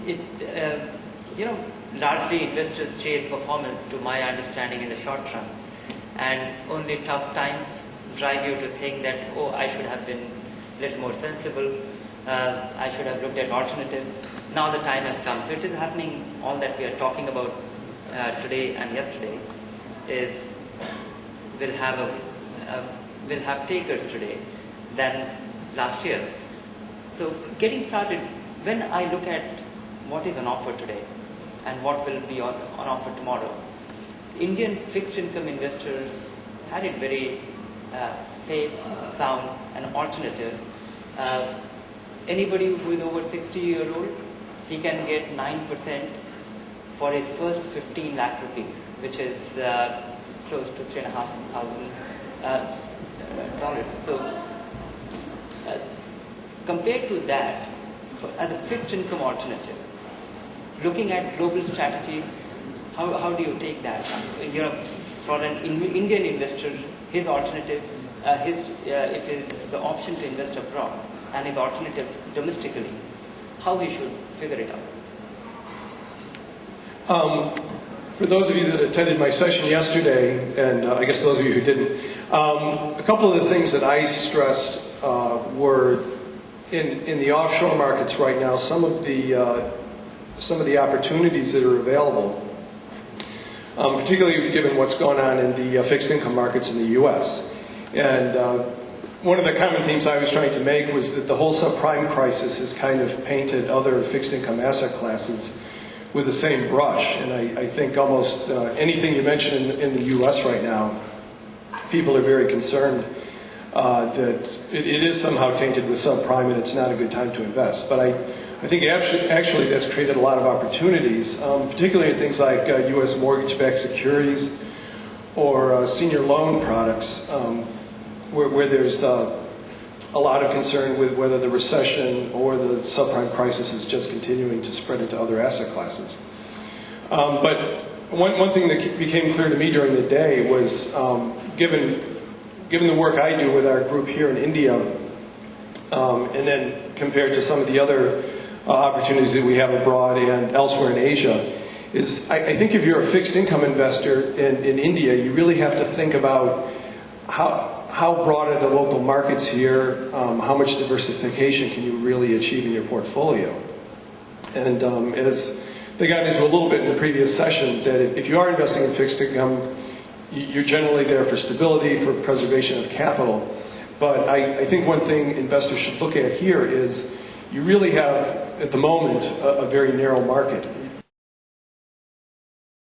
it largely investors chase performance, to my understanding, in the short run, and only tough times drive you to think that, oh, I should have been a little more sensible, I should have looked at alternatives. Now the time has come. So it is happening. All that we are talking about today and yesterday is will have takers today than last year. So getting started, when I look at what is on offer today and what will be on offer tomorrow, Indian fixed income investors had it very safe, sound, and alternative. Anybody who is over 60-year-old, he can get 9% for his first 15 lakh rupees, which is close to $3,500. So compared to that, as a fixed income alternative, looking at global strategy, how do you take that? For an Indian investor, his alternative, if the option to invest abroad and his alternatives domestically, how he should figure it out? For those of you that attended my session yesterday, and I guess those of you who didn't, a couple of the things that I stressed were in the offshore markets right now, some of the opportunities that are available, particularly given what's going on in the fixed income markets in the U.S. And one of the common themes I was trying to make was that the whole subprime crisis has kind of painted other fixed income asset classes with the same brush. And I think almost anything you mention in the U.S. right now, people are very concerned that it is somehow tainted with subprime and it's not a good time to invest. But I think actually that's created a lot of opportunities, particularly in things like U.S. mortgage-backed securities or senior loan products, where there's a lot of concern with whether the recession or the subprime crisis is just continuing to spread into other asset classes. But one thing that became clear to me during the day was, given the work I do with our group here in India, and then compared to some of the other opportunities that we have abroad and elsewhere in Asia, is I think if you're a fixed income investor in India, you really have to think about how broad are the local markets here, how much diversification can you really achieve in your portfolio. And as they got into a little bit in the previous session, that if you are investing in fixed income, you're generally there for stability, for preservation of capital. But I think one thing investors should look at here is you really have, at the moment, a very narrow market.